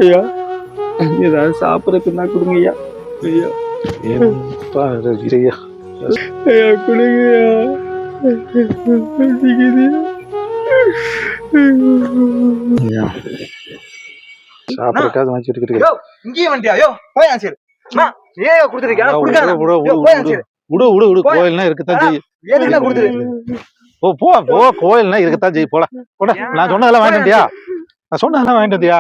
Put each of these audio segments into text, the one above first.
ஐயா ஏதாவது சாப்பிடறதுன்னா கொடுங்க ஐயா. ஐயா என்னப்பா ஐயா ஐயா கொடுங்கய்யா. பசிக்குது. ஐயா சாப்பிடறதுக்காக வாங்கிட்டு இருக்கிறீங்க. யோ இங்கேயே வந்துட்டியா? யோ போய் சரி அம்மா ஏன் கொடுத்துருக்கா? விடு விடு விடு கோயில்னா இருக்கத்தான் செய்யும். ஏதுல கொடுத்துரு. போ போ போ கோயில்னா இருக்கத்தான் செய்யும். போட போட நான் சொன்னதெல்லாம் வாங்கிட்டு வந்தியா? நான் சொன்னதெல்லாம் வாங்கிட்டு வந்தியா?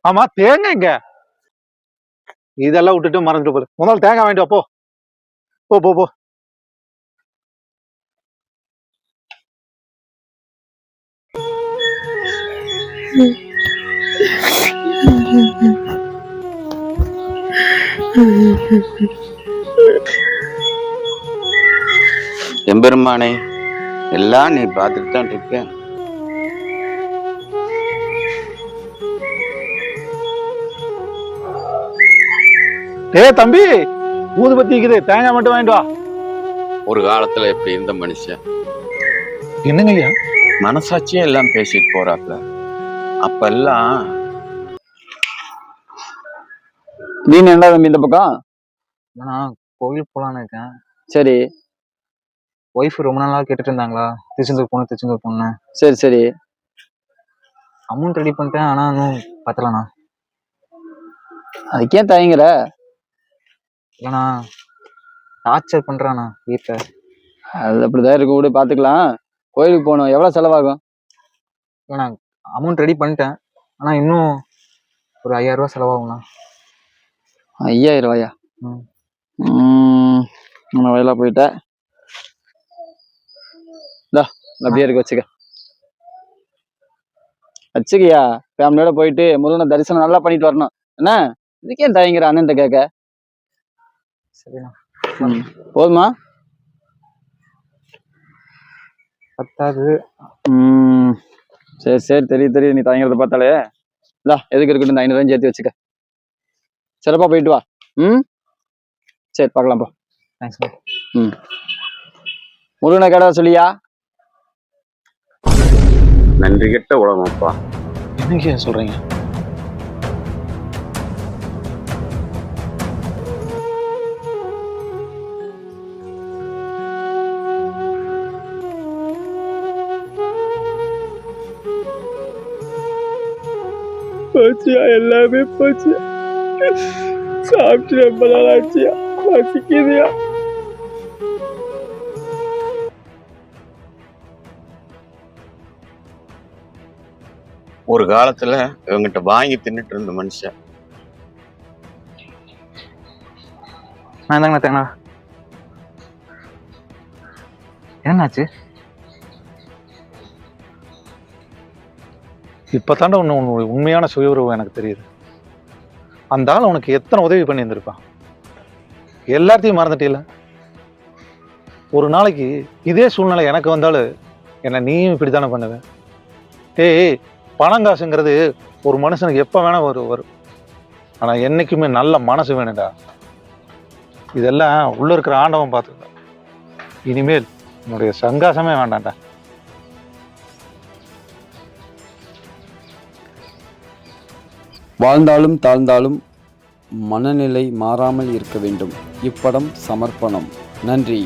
ஆமா தேங்காய் இங்க இதெல்லாம் விட்டுட்டு மறந்துட்டு போற. முதல்ல தேங்காய் வாங்கிட்டு வா. போ போ போ. எம்பெருமானே எல்லாம் நீ பார்த்துட்டு தான் இருக்க. தம்பி ஊதுபத்தி இருக்குது, தேங்காய் மட்டும் வாங்கிட்டு வா. ஒரு காலத்துல எப்படி இருந்த மனுஷன் என்னங்க ஐயா மனசாட்சியே எல்லாம் பேசிட்டு போறாப்ல. அப்பெல்லாம் நீ என்ன தம்பி இந்த பக்கம்? நான் கோவில் போலான்னு இருக்கேன். சரி ஒய்ஃப் ரொம்ப நாளா கேட்டுட்டு இருந்தாங்களா, திருச்செந்தூர் போன. சரி சரி அமௌண்ட் ரெடி பண்ணிட்டேன், ஆனா இன்னும் பத்தலண்ணா. அதுக்கே தயங்குற? இல்லைண்ணா டார்ச்சர் பண்றாண்ணா வீட்டில். அது அப்படிதான் இருக்க கூட பாத்துக்கலாம். கோயிலுக்கு போகணும், எவ்வளவு செலவாகும்? இல்லைண்ணா அமௌண்ட் ரெடி பண்ணிட்டேன், ஆனா இன்னும் ஒரு 5000 ரூபா செலவாகும்ண்ணா. 5000 ரூபாயா? நான் வயலா போயிட்டேன். அப்படியே இருக்கு வச்சுக்கயா. ஃபேமிலியோட போயிட்டு முருகனை தரிசனம் நல்லா பண்ணிட்டு வரணும். என்ன இதுக்கே தயங்குற அண்ணன் கேட்க? சரிண்ணா. போதுமா? பத்தாது. சரி சரி தெரியும் நீ தயங்குறத பார்த்தாலே. எதுக்கு இருக்கட்டும், இந்த 500 சேர்த்து வச்சுக்க. சிறப்பா போயிட்டு வா. சரி பார்க்கலாம் போ. தேங்க்ஸ். முருகனை கேடா சொல்லியா? நன்றி கெட்ட உலகம்ப்பா. என்னங்க சொல்றீங்க? போச்சியா, எல்லாமே போச்சு. சாப்பிட்டு ரொம்ப நாள் ஆச்சியா, பசிக்குதியா. ஒரு காலத்துல இவங்கிட்ட வாங்கி தின்னுட்டு இருந்த மனுஷன். நான் தாங்கண்ணா தேங்கண்ணா. என்னாச்சு? இப்பதாண்ட உன்னுடைய உண்மையான சுயஉறவு எனக்கு தெரியுது. அந்த ஆள் உனக்கு எத்தனை உதவி பண்ணி இருந்திருப்பான். எல்லாத்தையும் மறந்துட்டீல. ஒரு நாளைக்கு இதே சூழ்நிலை எனக்கு வந்தாலும் என்ன நீயும் இப்படித்தானே பண்ணுவேன். பணம் காசுங்கிறது ஒரு மனுஷனுக்கு எப்ப வேணா வரும். ஆனா என்னைக்குமே நல்ல மனசு வேணும்டா. இதெல்லாம் உள்ள இருக்கிற ஆண்டவன் பார்த்துக்க. இனிமேல் உன்னுடைய சங்காசமே வேண்டாம்டா. வாழ்ந்தாலும் தாழ்ந்தாலும் மனநிலை மாறாமல் இருக்க வேண்டும். இப்படம் சமர்ப்பணம். நன்றி.